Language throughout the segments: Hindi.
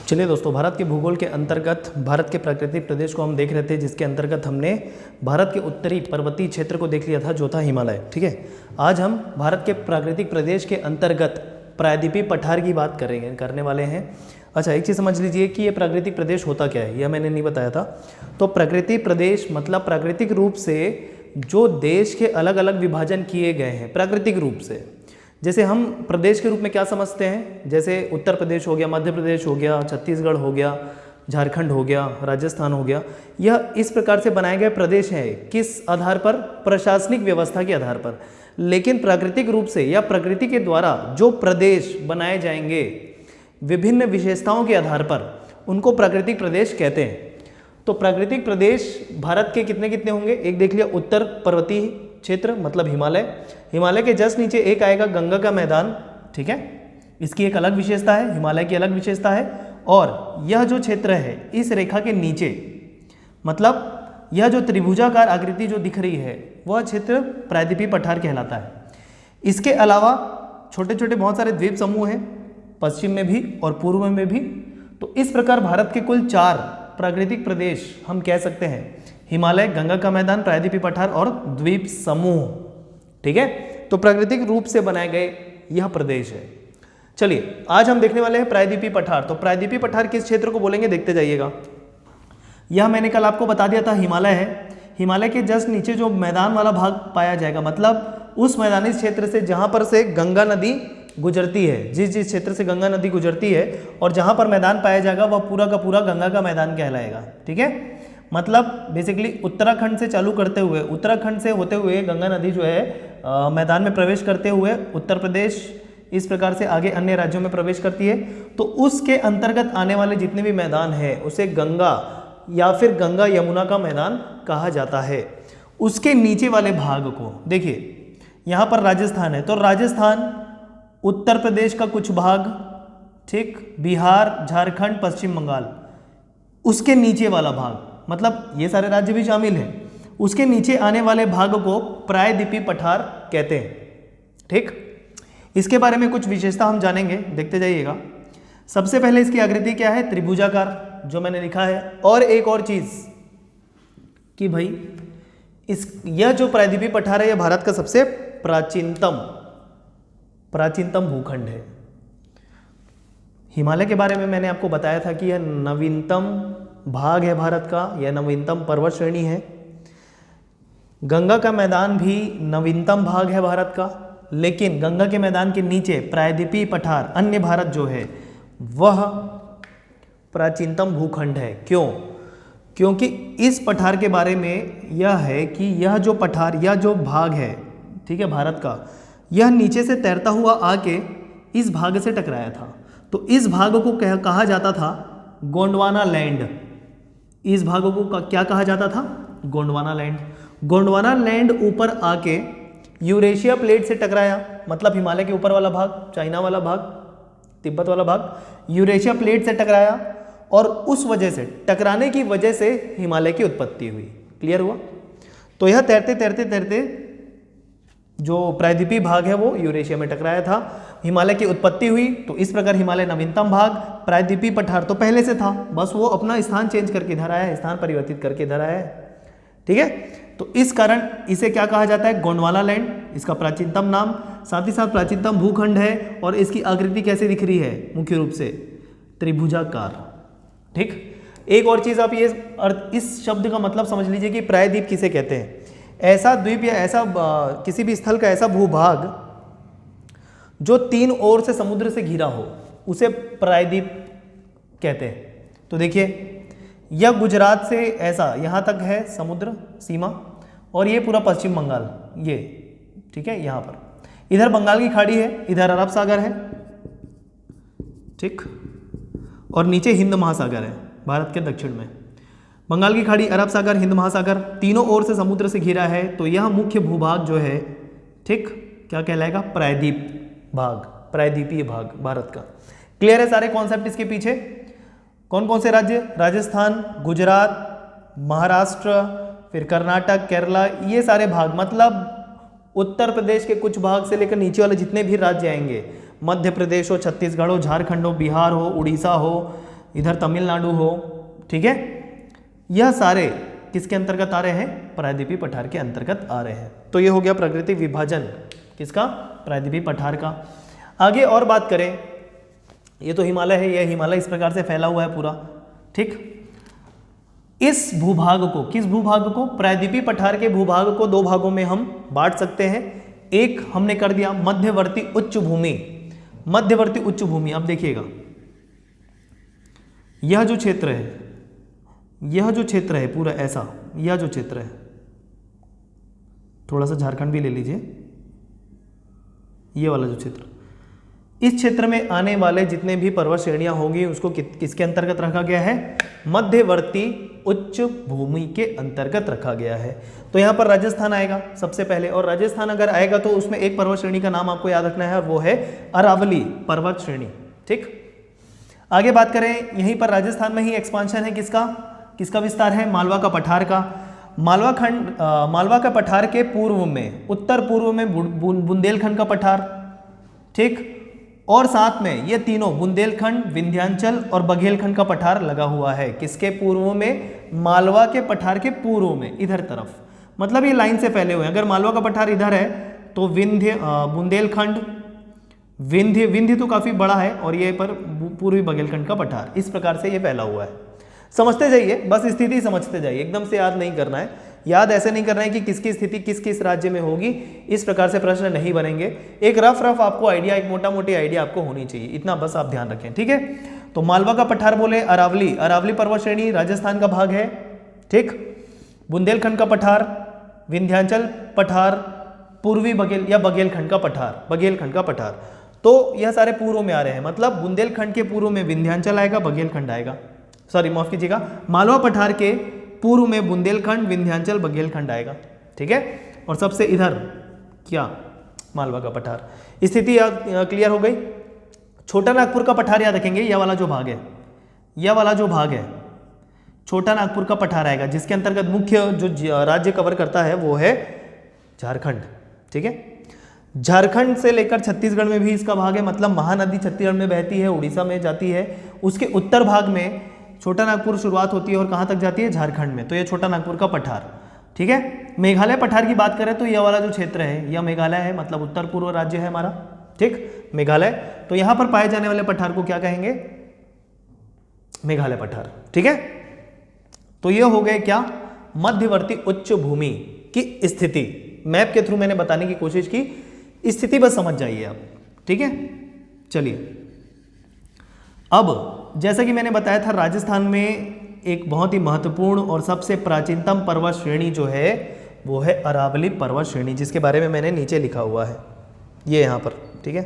चलिए दोस्तों, भारत के भूगोल के अंतर्गत भारत के प्राकृतिक प्रदेश को हम देख रहे थे, जिसके अंतर्गत हमने भारत के उत्तरी पर्वतीय क्षेत्र को देख लिया था जो था हिमालय। ठीक है, आज हम भारत के प्राकृतिक प्रदेश के अंतर्गत प्रायद्वीपीय पठार की बात करने वाले हैं। अच्छा, एक चीज़ समझ लीजिए कि ये प्राकृतिक प्रदेश होता क्या है, यह मैंने नहीं बताया था। तो प्राकृतिक प्रदेश मतलब प्राकृतिक रूप से जो देश के अलग अलग विभाजन किए गए हैं प्राकृतिक रूप से। जैसे हम प्रदेश के रूप में क्या समझते हैं, जैसे उत्तर प्रदेश हो गया, मध्य प्रदेश हो गया, छत्तीसगढ़ हो गया, झारखंड हो गया, राजस्थान हो गया, यह इस प्रकार से बनाए गए प्रदेश हैं। किस आधार पर? प्रशासनिक व्यवस्था के आधार पर। लेकिन प्राकृतिक रूप से या प्रकृति के द्वारा जो प्रदेश बनाए जाएंगे विभिन्न विशेषताओं के आधार पर, उनको प्राकृतिक प्रदेश कहते हैं। तो प्राकृतिक प्रदेश भारत के कितने कितने होंगे? एक देख लिया, उत्तर पर्वतीय क्षेत्र मतलब हिमालय। हिमालय के जस्ट नीचे एक आएगा गंगा का मैदान। ठीक है, इसकी एक अलग विशेषता है, हिमालय की अलग विशेषता है। और यह जो क्षेत्र है इस रेखा के नीचे, मतलब यह जो त्रिभुजाकार आकृति जो दिख रही है वह क्षेत्र प्रायद्वीपीय पठार कहलाता है। इसके अलावा छोटे छोटे बहुत सारे द्वीप समूह हैं, पश्चिम में भी और पूर्व में भी। तो इस प्रकार भारत के कुल 4 प्राकृतिक प्रदेश हम कह सकते हैं: हिमालय, गंगा का मैदान, प्रायद्वीपीय पठार और द्वीप समूह। ठीक है, तो प्राकृतिक रूप से बनाए गए यह प्रदेश है। चलिए, आज हम देखने वाले हैं प्रायद्वीपीय पठार। तो प्रायद्वीपीय पठार किस क्षेत्र को बोलेंगे, देखते जाइएगा। यह मैंने कल आपको बता दिया था हिमालय है। हिमालय के जस्ट नीचे जो मैदान वाला भाग पाया जाएगा, मतलब उस मैदानी क्षेत्र से जहां पर से गंगा नदी गुजरती है, जिस क्षेत्र से गंगा नदी गुजरती है और जहां पर मैदान पाया जाएगा वह पूरा का पूरा गंगा का मैदान कहलाएगा। ठीक है, मतलब बेसिकली उत्तराखंड से चालू करते हुए, उत्तराखंड से होते हुए गंगा नदी जो है मैदान में प्रवेश करते हुए उत्तर प्रदेश इस प्रकार से आगे अन्य राज्यों में प्रवेश करती है। तो उसके अंतर्गत आने वाले जितने भी मैदान हैं उसे गंगा या फिर गंगा यमुना का मैदान कहा जाता है। उसके नीचे वाले भाग को देखिए, यहाँ पर राजस्थान है, तो राजस्थान, उत्तर प्रदेश का कुछ भाग, ठीक, बिहार, झारखंड, पश्चिम बंगाल, उसके नीचे वाला भाग, मतलब ये सारे राज्य भी शामिल हैं, उसके नीचे आने वाले भाग को प्रायद्वीपीय पठार कहते हैं। ठीक, इसके बारे में कुछ विशेषता हम जानेंगे, देखते जाइएगा। सबसे पहले इसकी आकृति क्या है? त्रिभुजाकार, जो मैंने लिखा है। और एक और चीज कि भाई यह जो प्रायद्वीपीय पठार है यह भारत का सबसे प्राचीनतम भूखंड है। हिमालय के बारे में मैंने आपको बताया था कि यह नवीनतम भाग है भारत का, यह नवीनतम पर्वत श्रेणी है। गंगा का मैदान भी नवीनतम भाग है भारत का, लेकिन गंगा के मैदान के नीचे प्रायद्वीपीय पठार अन्य भारत जो है वह प्राचीनतम भूखंड है। क्यों? क्योंकि इस पठार के बारे में यह है कि यह जो पठार, यह जो भाग है, ठीक है, भारत का, यह नीचे से तैरता हुआ आके इस भाग से टकराया था। तो इस भाग को कहा जाता था गोंडवाना लैंड। इस भाग को क्या कहा जाता था? गोंडवाना लैंड। गोंडवाना लैंड ऊपर आके यूरेशिया प्लेट से टकराया, मतलब हिमालय के ऊपर वाला भाग, चाइना वाला भाग, तिब्बत वाला भाग यूरेशिया प्लेट से टकराया और उस वजह से, टकराने की वजह से हिमालय की उत्पत्ति हुई। क्लियर हुआ? तो यह तैरते तैरते तैरते जो प्रायद्वीपीय भाग है वो यूरेशिया में टकराया था, हिमालय की उत्पत्ति हुई। तो इस प्रकार हिमालय नवीनतम भाग, प्रायद्वीपीय पठार तो पहले से था, बस वो अपना स्थान चेंज करके इधर आया है, स्थान परिवर्तित करके इधर आया है। ठीक है, तो इस कारण इसे क्या कहा जाता है? गोंडवाना लैंड, इसका प्राचीनतम नाम, साथ ही साथ प्राचीनतम भूखंड है। और इसकी आकृति कैसे दिख रही है? मुख्य रूप से त्रिभुजाकार। ठीक, एक और चीज आप ये इस शब्द का मतलब समझ लीजिए कि प्रायद्वीप किसे कहते हैं? ऐसा द्वीप या ऐसा किसी भी स्थल का ऐसा भूभाग जो 3 ओर से समुद्र से घिरा हो उसे प्रायद्वीप कहते हैं। तो देखिए, यह गुजरात से ऐसा यहाँ तक है समुद्र सीमा, और ये पूरा पश्चिम बंगाल, ये ठीक है, यहाँ पर इधर बंगाल की खाड़ी है, इधर अरब सागर है, ठीक, और नीचे हिंद महासागर है भारत के दक्षिण में। बंगाल की खाड़ी, अरब सागर, हिंद महासागर, तीनों ओर से समुद्र से घिरा है। तो यह मुख्य भूभाग जो है, ठीक, क्या कहलाएगा? प्रायद्वीप भाग, प्रायद्वीपीय भाग भारत का। क्लियर है सारे कॉन्सेप्ट इसके पीछे? कौन कौन से राज्य? राजस्थान, गुजरात, महाराष्ट्र, फिर कर्नाटक, केरला, ये सारे भाग, मतलब उत्तर प्रदेश के कुछ भाग से लेकर नीचे वाले जितने भी राज्य आएंगे, मध्य प्रदेश हो, छत्तीसगढ़ हो, झारखंड हो, बिहार हो, उड़ीसा हो, इधर तमिलनाडु हो, ठीक है, यह सारे किसके अंतर्गत आ रहे हैं? प्रायद्वीपीय पठार के अंतर्गत आ रहे हैं। तो ये हो गया प्राकृतिक विभाजन किसका? प्रायद्वीपीय पठार का। आगे और बात करें, ये तो हिमालय है, यह हिमालय इस प्रकार से फैला हुआ है पूरा, ठीक। इस भूभाग को, किस भूभाग को? प्रायद्वीपीय पठार के भूभाग को दो भागों में हम बांट सकते हैं। एक हमने कर दिया मध्यवर्ती उच्च भूमि, मध्यवर्ती उच्च भूमि। अब देखिएगा, यह जो क्षेत्र है, यह जो क्षेत्र है पूरा ऐसा, यह जो क्षेत्र है, थोड़ा सा झारखंड भी ले लीजिए, ये वाला जो क्षेत्र, इस क्षेत्र में आने वाले जितने भी पर्वत श्रेणियां होंगी उसको किसके अंतर्गत रखा गया है? मध्यवर्ती उच्च भूमि के अंतर्गत रखा गया है। तो यहां पर राजस्थान आएगा सबसे पहले, और राजस्थान अगर आएगा तो उसमें एक पर्वत श्रेणी का नाम आपको याद रखना है, और वो है अरावली पर्वत श्रेणी, ठीक। आगे बात करें, यहीं पर राजस्थान में ही एक्सपांशन है किसका? किसका विस्तार है? मालवा का पठार का। मालवा का पठार के पूर्व में, उत्तर पूर्व में बुंदेलखंड का पठार, ठीक, और साथ में ये तीनों बुंदेलखंड, विंध्याचल और बघेलखंड का पठार लगा हुआ है। किसके पूर्व में? मालवा के पठार के पूर्व में, इधर तरफ, मतलब ये लाइन से फैले हुए हैं। अगर मालवा का पठार इधर है तो बुंदेलखंड, विंध्य तो काफी बड़ा है, और ये पर पूर्वी बघेलखंड का पठार, इस प्रकार से ये फैला हुआ है। समझते जाइए, बस स्थिति समझते जाइए, एकदम से याद नहीं करना है। याद ऐसे नहीं करना है कि किसकी स्थिति किस किस राज्य में होगी, इस प्रकार से प्रश्न नहीं बनेंगे। एक रफ आपको आइडिया, एक मोटा मोटी आइडिया आपको होनी चाहिए, इतना बस आप ध्यान रखें, ठीक है। तो मालवा का पठार बोले अरावली, अरावली पर्वत श्रेणी राजस्थान का भाग है, ठीक। बुंदेलखंड का पठार, विंध्याचल पठार, पूर्वी बघेलखंड का पठार, बघेलखंड का पठार। तो यह सारे पूर्व में आ रहे हैं, मतलब बुंदेलखंड के पूर्व में विंध्याचल आएगा, बघेलखंड आएगा, सॉरी माफ कीजिएगा, मालवा पठार के पूर्व में बुंदेलखंड, विंध्याचल, बघेलखंड आएगा, ठीक है। और सबसे इधर क्या? मालवा का पठार। स्थिति क्लियर हो गई। छोटा नागपुर का पठार याद रखेंगे, यह वाला जो भाग है, यह वाला जो भाग है छोटा नागपुर का पठार आएगा, जिसके अंतर्गत मुख्य जो राज्य कवर करता है वो है झारखंड, ठीक है। झारखंड से लेकर छत्तीसगढ़ में भी इसका भाग है, मतलब महानदी छत्तीसगढ़ में बहती है, उड़ीसा में जाती है, उसके उत्तर भाग में छोटा नागपुर शुरुआत होती है और कहाँ तक जाती है? झारखंड में। तो ये छोटा नागपुर का पठार, ठीक है। मेघालय पठार की बात करें तो यह वाला जो क्षेत्र है, यह मेघालय है, मतलब उत्तर पूर्व राज्य है हमारा, ठीक, मेघालय। तो यहाँ पर पाए जाने वाले पठार को क्या कहेंगे? मेघालय पठार, ठीक है। तो ये हो गए क्या? मध्यवर्ती उच्च भूमि की स्थिति। मैप के थ्रू मैंने बताने की कोशिश की, स्थिति बस समझ जाइए आप, ठीक है। चलिए, अब जैसा कि मैंने बताया था, राजस्थान में एक बहुत ही महत्वपूर्ण और सबसे प्राचीनतम पर्वत श्रेणी जो है वो है अरावली पर्वत श्रेणी, जिसके बारे में मैंने नीचे लिखा हुआ है, ये यहाँ पर, ठीक है।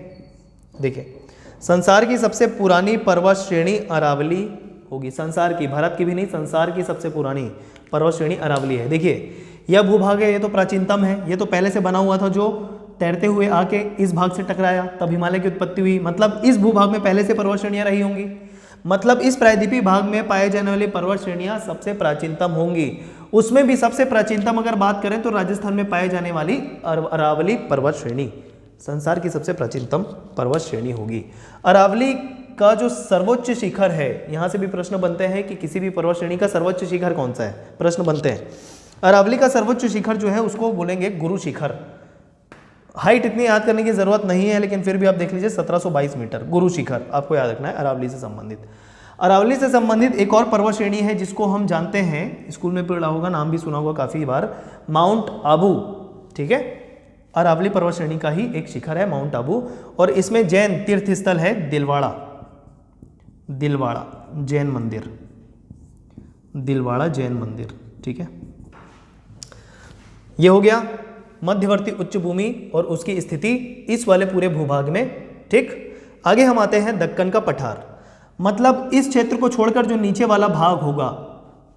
देखिए, संसार की सबसे पुरानी पर्वत श्रेणी अरावली होगी, संसार की, भारत की भी नहीं, संसार की सबसे पुरानी पर्वत श्रेणी अरावली है। देखिए, यह भूभाग है, ये तो प्राचीनतम है, ये तो पहले से बना हुआ था, जो तैरते हुए आके इस भाग से टकराया, तब हिमालय की उत्पत्ति हुई। मतलब इस भूभाग में पहले से पर्वत श्रेणियां रही होंगी, मतलब इस प्रायद्वीपीय भाग में पाए जाने वाली पर्वत श्रेणियां सबसे प्राचीनतम होंगी। उसमें भी सबसे प्राचीनतम अगर बात करें तो राजस्थान में पाए जाने वाली अरावली पर्वत श्रेणी संसार की सबसे प्राचीनतम पर्वत श्रेणी होगी। अरावली का जो सर्वोच्च शिखर है, यहाँ से भी प्रश्न बनते हैं कि किसी भी पर्वत श्रेणी का सर्वोच्च शिखर कौन सा है, प्रश्न बनते हैं। अरावली का सर्वोच्च शिखर जो है उसको बोलेंगे गुरु शिखर। हाइट इतनी याद करने की जरूरत नहीं है, लेकिन फिर भी आप देख लीजिए 1722 मीटर गुरु शिखर आपको याद रखना है अरावली से संबंधित। अरावली से संबंधित एक और पर्वत श्रेणी है जिसको हम जानते हैं, स्कूल में पढ़ा होगा, नाम भी सुना होगा काफी बार, माउंट आबू, ठीक है। अरावली पर्वत श्रेणी का ही एक शिखर है माउंट आबू, और इसमें जैन तीर्थ स्थल है दिलवाड़ा, दिलवाड़ा जैन मंदिर, दिलवाड़ा जैन मंदिर, ठीक है। यह हो गया मध्यवर्ती उच्च भूमि और उसकी स्थिति इस वाले पूरे भूभाग में, ठीक। आगे हम आते हैं दक्कन का पठार, मतलब इस क्षेत्र को छोड़कर जो नीचे वाला भाग होगा,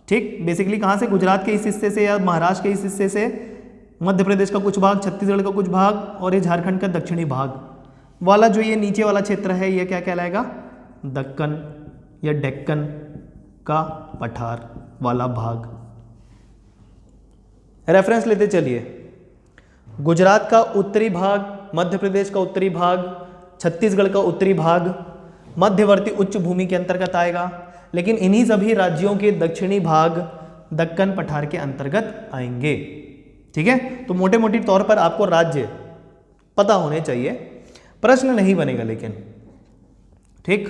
ठीक, बेसिकली कहाँ से, गुजरात के इस हिस्से से या महाराष्ट्र के इस हिस्से से, मध्य प्रदेश का कुछ भाग, छत्तीसगढ़ का कुछ भाग और ये झारखंड का दक्षिणी भाग वाला जो ये नीचे वाला क्षेत्र है, ये क्या कहलाएगा, दक्कन या डेक्कन का पठार वाला भाग। रेफरेंस लेते चलिए, गुजरात का उत्तरी भाग, मध्य प्रदेश का उत्तरी भाग, छत्तीसगढ़ का उत्तरी भाग मध्यवर्ती उच्च भूमि के अंतर्गत आएगा। लेकिन इन्हीं सभी राज्यों के दक्षिणी भाग दक्कन पठार के अंतर्गत आएंगे। ठीक है, तो मोटे मोटे तौर पर आपको राज्य पता होने चाहिए, प्रश्न नहीं बनेगा लेकिन। ठीक,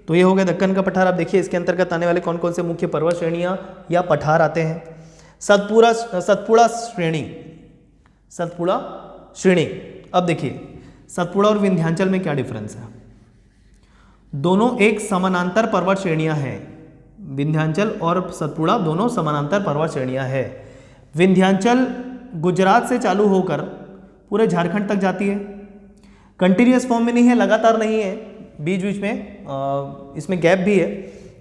तो ये हो गया दक्कन का पठार। अब देखिए इसके अंतर्गत आने वाले कौन कौन से मुख्य पर्वत श्रेणियां या पठार आते हैं। सतपुड़ा श्रेणी, सतपुड़ा श्रेणी। अब देखिए सतपुड़ा और विंध्याचल में क्या डिफरेंस है। दोनों एक समानांतर पर्वत श्रेणियां हैं, विंध्याचल और सतपुड़ा दोनों समानांतर पर्वत श्रेणियां हैं। विंध्याचल गुजरात से चालू होकर पूरे झारखंड तक जाती है, कंटिन्यूअस फॉर्म में नहीं है, लगातार नहीं है, बीच बीच में इसमें गैप भी है।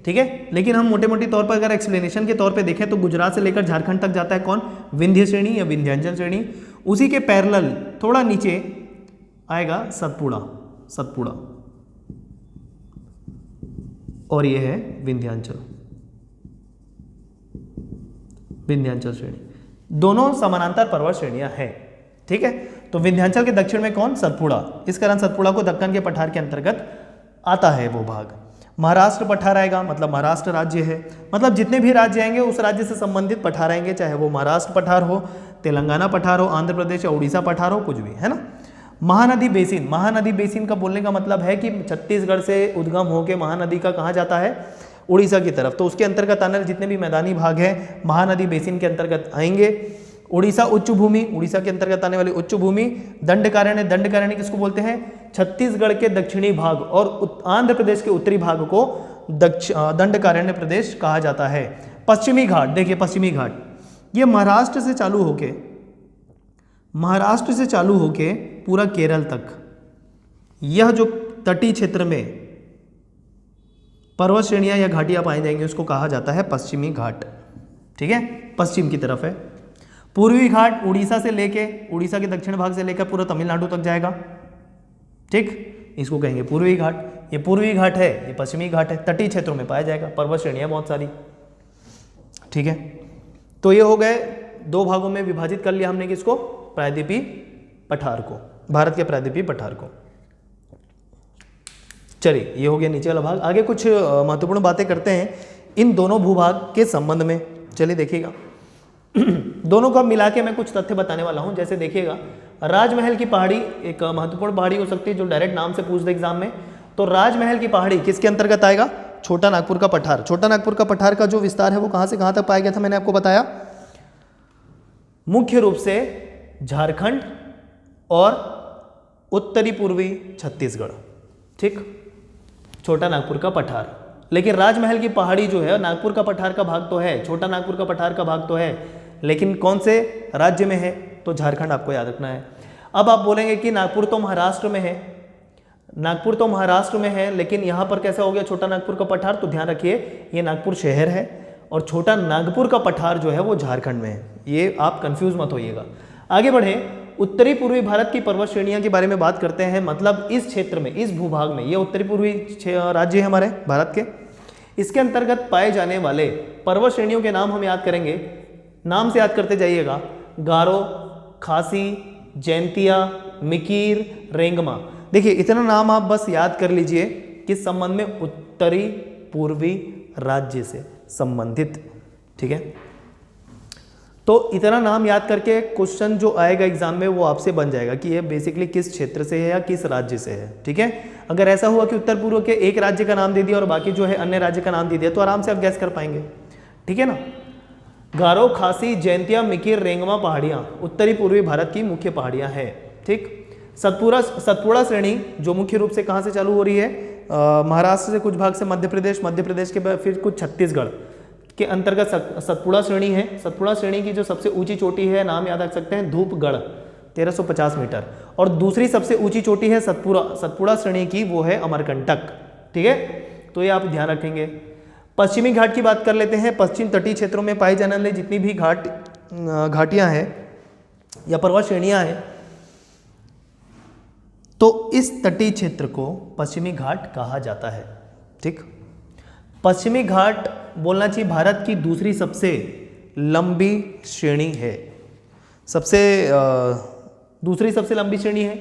ठीक है, लेकिन हम मोटे मोटे तौर पर अगर एक्सप्लेनेशन के तौर पे देखें तो गुजरात से लेकर झारखंड तक जाता है कौन, विंध्य श्रेणी या विंध्याचल श्रेणी। उसी के पैरेलल थोड़ा नीचे आएगा सतपुड़ा, सतपुड़ा, और ये है विंध्याचल, विंध्याचल श्रेणी। दोनों समानांतर पर्वत श्रेणियां हैं। ठीक है, तो विंध्याचल के दक्षिण में कौन, सतपुड़ा। इस कारण सतपुड़ा को दक्कन के पठार के अंतर्गत आता है वो भाग। महाराष्ट्र पठार आएगा, मतलब महाराष्ट्र राज्य है, मतलब जितने भी राज्य आएंगे उस राज्य से संबंधित पठार आएंगे, चाहे वो महाराष्ट्र पठार हो, तेलंगाना पठार हो, आंध्र प्रदेश या उड़ीसा पठार हो, कुछ भी, है ना। महानदी बेसिन, महानदी बेसिन का बोलने का मतलब है कि छत्तीसगढ़ से उद्गम होकर महानदी का कहाँ जाता है, उड़ीसा की तरफ, तो उसके अंतर्गत आने वाले जितने भी मैदानी भाग हैं महानदी बेसिन के अंतर्गत आएंगे। उड़ीसा उच्च भूमि, उड़ीसा के अंतर्गत आने वाली उच्च भूमि। दंडकारण्य, दंडकारण्य किसको बोलते हैं, छत्तीसगढ़ के दक्षिणी भाग और आंध्र प्रदेश के उत्तरी भाग को दंडकारण्य प्रदेश कहा जाता है। पश्चिमी घाट, देखिए पश्चिमी घाट, ये महाराष्ट्र से चालू होके पूरा केरल तक, यह जो तटीय क्षेत्र में पर्वत श्रेणियां या घाटियां पाई जाएंगी उसको कहा जाता है पश्चिमी घाट। ठीक है, पश्चिम की तरफ है। पूर्वी घाट उड़ीसा से लेके, उड़ीसा के दक्षिण भाग से लेकर पूरा तमिलनाडु तक जाएगा। ठीक, इसको कहेंगे पूर्वी घाट। ये पूर्वी घाट है, ये पश्चिमी घाट है, तटीय क्षेत्रों में पाया जाएगा, पर्वत श्रेणियां बहुत सारी। ठीक है, तो ये हो गए, दो भागों में विभाजित कर लिया हमने किसको, प्रायद्वीपीय पठार को, भारत के प्रायद्वीपीय पठार को। चलिए ये हो गया नीचे वाला भाग। आगे कुछ महत्वपूर्ण बातें करते हैं इन दोनों भूभाग के संबंध में। चलिए देखिएगा दोनों को मिला के मैं कुछ तथ्य बताने वाला हूं। जैसे देखिएगा, राजमहल की पहाड़ी एक महत्वपूर्ण पहाड़ी हो सकती है जो डायरेक्ट नाम से पूछ दे एग्जाम में। तो राजमहल की पहाड़ी किसके अंतर्गत आएगा, छोटा नागपुर का पठार। छोटा नागपुर का पठार का जो विस्तार है वो कहां से कहां तक पाया गया था, मैंने आपको बताया, मुख्य रूप से झारखंड और उत्तरी पूर्वी छत्तीसगढ़। ठीक, छोटा नागपुर का पठार। लेकिन राजमहल की पहाड़ी जो है नागपुर का पठार का भाग तो है, छोटा नागपुर का पठार का भाग तो है, लेकिन कौन से राज्य में है, तो झारखंड आपको याद रखना है। अब आप बोलेंगे कि नागपुर तो महाराष्ट्र में है, नागपुर तो महाराष्ट्र में है, लेकिन यहाँ पर कैसा हो गया छोटा नागपुर का पठार, तो ध्यान रखिए ये नागपुर शहर है और छोटा नागपुर का पठार जो है वो झारखंड में है। ये आप कंफ्यूज मत होइएगा। आगे बढ़े, उत्तरी पूर्वी भारत की पर्वत श्रेणियां के बारे में बात करते हैं। मतलब इस क्षेत्र में, इस भूभाग में, ये उत्तरी पूर्वी राज्य है हमारे भारत के, इसके अंतर्गत पाए जाने वाले पर्वत श्रेणियों के नाम हम याद करेंगे। नाम से याद करते जाइएगा, गारो, खासी, जैंतिया, मिकीर, रेंगमा। देखिए इतना नाम आप बस याद कर लीजिए किस संबंध में, उत्तरी पूर्वी राज्य से संबंधित। ठीक है, तो इतना नाम याद करके क्वेश्चन जो आएगा एग्जाम में वो आपसे बन जाएगा कि ये बेसिकली किस क्षेत्र से है या किस राज्य से है। ठीक है, अगर ऐसा हुआ कि उत्तर पूर्व के एक राज्य का नाम दे दिया और बाकी जो है अन्य राज्य का नाम दे दिया तो आराम से आप गैस कर पाएंगे। ठीक है ना। गारो, खासी, जैंतिया, मिकिर, रेंगमा पहाड़ियाँ उत्तरी पूर्वी भारत की मुख्य पहाड़ियाँ हैं। ठीक, सतपुड़ा श्रेणी जो मुख्य रूप से कहाँ से चालू हो रही है, महाराष्ट्र से, कुछ भाग से मध्य प्रदेश के फिर कुछ छत्तीसगढ़ के अंतर्गत सतपुड़ा श्रेणी है। सतपुड़ा श्रेणी की जो सबसे ऊंची चोटी है, नाम याद रख सकते हैं, धूपगढ़ 1350 मीटर, और दूसरी सबसे ऊंची चोटी है सतपुड़ा श्रेणी की, वो है अमरकंटक। ठीक है, तो ये आप ध्यान रखेंगे। पश्चिमी घाट की बात कर लेते हैं। पश्चिम तटीय क्षेत्रों में पाई जाने वाली जितनी भी घाटियां हैं या पर्वत श्रेणियां हैं, तो इस तटीय क्षेत्र को पश्चिमी घाट कहा जाता है। ठीक, पश्चिमी घाट बोलना चाहिए भारत की दूसरी सबसे लंबी श्रेणी है, दूसरी सबसे लंबी श्रेणी है।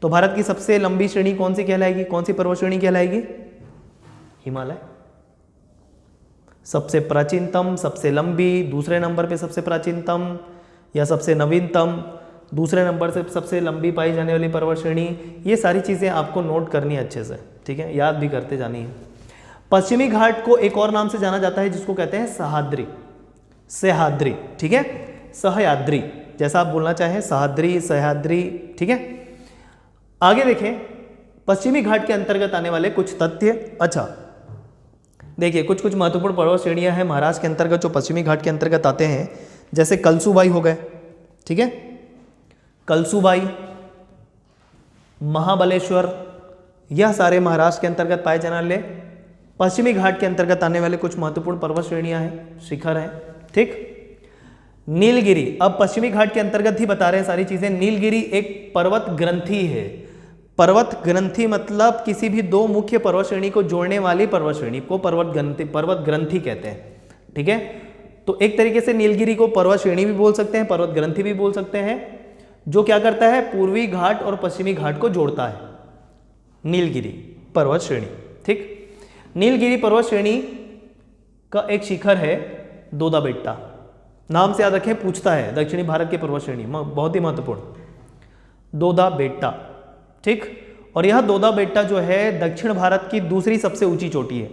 तो भारत की सबसे लंबी श्रेणी कौन सी कहलाएगी, कौन सी पर्वत श्रेणी कहलाएगी, हिमालय। सबसे प्राचीनतम, सबसे लंबी, दूसरे नंबर पे सबसे प्राचीनतम या सबसे नवीनतम, दूसरे नंबर से सबसे लंबी पाई जाने वाली पर्वत श्रेणी, ये सारी चीज़ें आपको नोट करनी है अच्छे से, ठीक है, याद भी करते जानी है। पश्चिमी घाट को एक और नाम से जाना जाता है जिसको कहते हैं सह्याद्री, सह्याद्री, ठीक है, सह्याद्री, जैसा आप बोलना चाहें, सह्याद्री, सह्याद्री, ठीक है। आगे देखें पश्चिमी घाट के अंतर्गत आने वाले कुछ तथ्य। अच्छा देखिए कुछ कुछ महत्वपूर्ण पर्वत श्रेणियां हैं महाराष्ट्र के अंतर्गत जो पश्चिमी घाट के अंतर्गत आते हैं, जैसे कलसुबाई हो गए, ठीक है, कलसुबाई, महाबलेश्वर, यह सारे महाराष्ट्र के अंतर्गत पाए जाने वाले पश्चिमी घाट के अंतर्गत आने वाले कुछ महत्वपूर्ण पर्वत श्रेणियां हैं, शिखर हैं, ठीक। नीलगिरी, अब पश्चिमी घाट के अंतर्गत ही बता रहे हैं सारी चीजें। नीलगिरी एक पर्वत ग्रंथि है, पर्वत ग्रंथि मतलब किसी भी दो मुख्य पर्वत श्रेणी को जोड़ने वाली पर्वत श्रेणी को पर्वत ग्रंथि कहते हैं, ठीक है। तो एक तरीके से नीलगिरी को पर्वत श्रेणी भी बोल सकते हैं, पर्वत ग्रंथि भी बोल सकते हैं, जो क्या करता है, पूर्वी घाट और पश्चिमी घाट को जोड़ता है, नीलगिरी पर्वत श्रेणी, ठीक। नीलगिरी पर्वत श्रेणी का एक शिखर है दोदा बेट्टा, नाम से याद रखें, पूछता है, दक्षिणी भारत की पर्वत श्रेणी, बहुत ही महत्वपूर्ण, दोदा बेट्टा, ठीक। और यह दोदा बेट्टा जो है दक्षिण भारत की दूसरी सबसे ऊंची चोटी है।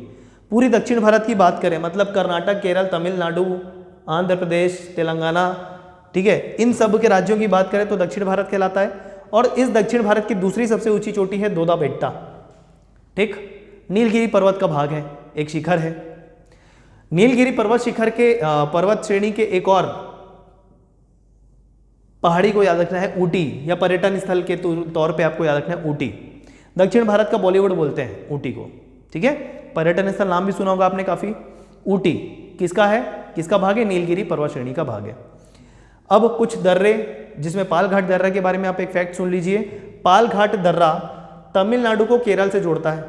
पूरी दक्षिण भारत की बात करें, मतलब कर्नाटक, केरल, तमिलनाडु, आंध्र प्रदेश, तेलंगाना, ठीक है, इन सब के राज्यों की बात करें तो दक्षिण भारत कहलाता है। और इस दक्षिण भारत की दूसरी सबसे ऊंची चोटी है दोदा बेट्टा, ठीक, नीलगिरी पर्वत का भाग है, एक शिखर है। नीलगिरी पर्वत शिखर के पर्वत श्रेणी के एक और पहाड़ी को याद रखना है ऊटी, या पर्यटन स्थल के तौर पे आपको याद रखना है ऊटी। दक्षिण भारत का बॉलीवुड बोलते हैं ऊटी को, ठीक है, पर्यटन स्थल नाम भी सुना होगा आपने काफी। ऊटी किसका है, किसका भाग है, नीलगिरी पर्वत श्रेणी का भाग है। अब कुछ दर्रे, जिसमें पालघाट दर्रा के बारे में आप एक फैक्ट सुन लीजिए। पालघाट दर्रा तमिलनाडु को केरल से जोड़ता है,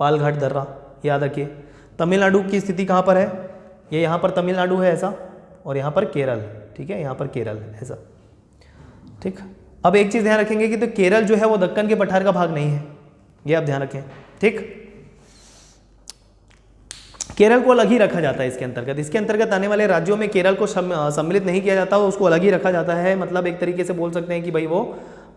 पालघाट दर्रा याद रखिए। तमिलनाडु की स्थिति कहाँ पर है, ये यहाँ पर तमिलनाडु है ऐसा, और यहाँ पर केरल, ठीक है, यहाँ पर केरल है ऐसा, ठीक। अब एक चीज़ ध्यान रखेंगे कि तो केरल जो है वो दक्कन के पठार का भाग नहीं है, ये आप ध्यान रखें, ठीक। केरल को अलग ही रखा जाता है इसके अंतर्गत। इसके अंतर्गत आने वाले राज्यों में केरल को सम्मिलित नहीं किया जाता, उसको अलग ही रखा जाता है। मतलब एक तरीके से बोल सकते हैं कि भाई वो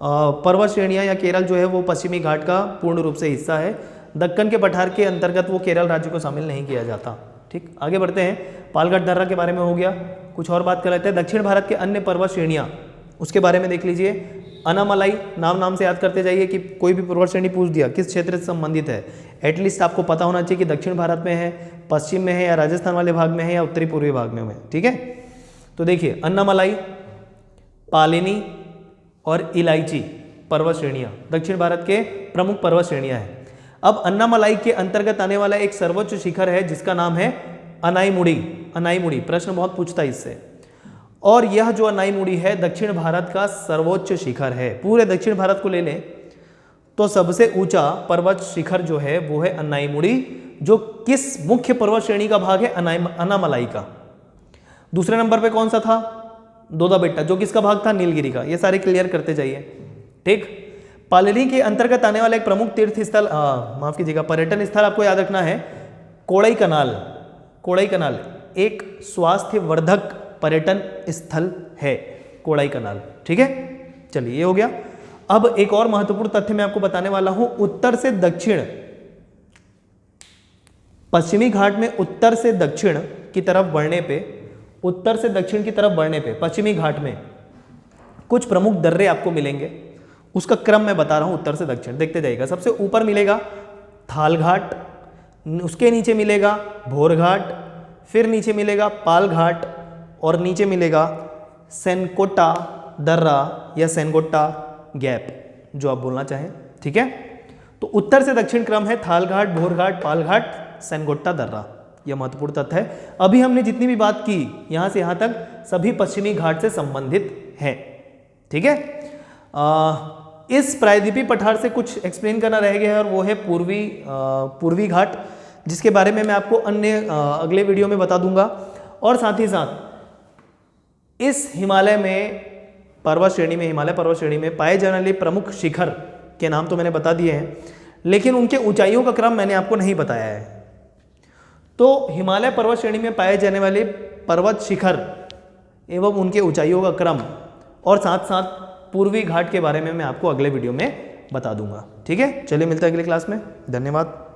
पर्वत श्रेणियाँ या केरल जो है वो पश्चिमी घाट का पूर्ण रूप से हिस्सा है, दक्कन के पठार के अंतर्गत वो केरल राज्य को शामिल नहीं किया जाता, ठीक। आगे बढ़ते हैं, पालघाट दर्रा के बारे में हो गया, कुछ और बात कर लेते हैं। दक्षिण भारत के अन्य पर्वत श्रेणियाँ, उसके बारे में देख लीजिए। अनामलाई, नाम से याद करते जाइए कि कोई भी पर्वत श्रेणी पूछ दिया किस क्षेत्र से संबंधित है, एटलीस्ट आपको पता होना चाहिए कि दक्षिण भारत में है, पश्चिम में है, या राजस्थान वाले भाग में है, या उत्तरी पूर्वी भाग में है, ठीक है। तो देखिए अन्नामलाई, पालिनी और इलायची पर्वत श्रेणियाँ दक्षिण भारत के प्रमुख पर्वत श्रेणियाँ हैं। अब अन्नामलाई के अंतर्गत आने वाला एक सर्वोच्च शिखर है जिसका नाम है अनाईमुड़ी। अनाईमुड़ी प्रश्न बहुत पूछता है इससे, और यह जो अनाईमुड़ी है दक्षिण भारत का सर्वोच्च शिखर है। पूरे दक्षिण भारत को ले लें तो सबसे ऊंचा पर्वत शिखर जो है वो है अनाईमुड़ी, जो किस मुख्य पर्वत श्रेणी का भाग है, अनामलाई का। दूसरे नंबर पे कौन सा था, दोदा बेट्टा, जो किसका भाग था, नीलगिरी का। ये सारे क्लियर करते जाइए, ठीक। पालिनी के अंतर्गत आने वाला एक प्रमुख तीर्थ स्थल, माफ कीजिएगा, पर्यटन स्थल आपको याद रखना है कोड़ई कनाल। कोड़ई कनाल एक स्वास्थ्य वर्धक पर्यटन स्थल है, कोड़ई कनाल, ठीक है। चलिए ये हो गया। अब एक और महत्वपूर्ण तथ्य मैं आपको बताने वाला हूं। उत्तर से दक्षिण, पश्चिमी घाट में उत्तर से दक्षिण की तरफ बढ़ने पे, उत्तर से दक्षिण की तरफ बढ़ने पे पश्चिमी घाट में कुछ प्रमुख दर्रे आपको मिलेंगे। उसका क्रम मैं बता रहा हूं, उत्तर से दक्षिण देखते जाइएगा। सबसे ऊपर मिलेगा थाल घाट, उसके नीचे मिलेगा भोर घाट, फिर नीचे मिलेगा पाल घाट, और नीचे मिलेगा सेनकोटा दर्रा या सेनकोटा गैप, जो आप बोलना चाहें, ठीक है। तो उत्तर से दक्षिण क्रम है थाल घाट, भोर घाट, पाल घाट, सेनकोटा दर्रा। यह महत्वपूर्ण तथ्य है। अभी हमने जितनी भी बात की यहां से यहां तक सभी पश्चिमी घाट से संबंधित है, ठीक है। इस प्रायद्वीपीय पठार से कुछ एक्सप्लेन करना रह गया है, और वो है पूर्वी घाट, जिसके बारे में मैं आपको अगले वीडियो में बता दूंगा। और साथ ही साथ इस हिमालय में पर्वत श्रेणी में, हिमालय पर्वत श्रेणी में पाए जाने वाले प्रमुख शिखर के नाम तो मैंने बता दिए हैं, लेकिन उनके ऊंचाइयों का क्रम मैंने आपको नहीं बताया है। तो हिमालय पर्वत श्रेणी में पाए जाने वाले पर्वत शिखर एवं उनके ऊंचाइयों का क्रम और साथ साथ पूर्वी घाट के बारे में मैं आपको अगले वीडियो में बता दूंगा। ठीक है, चलिए मिलते हैं अगली क्लास में। धन्यवाद।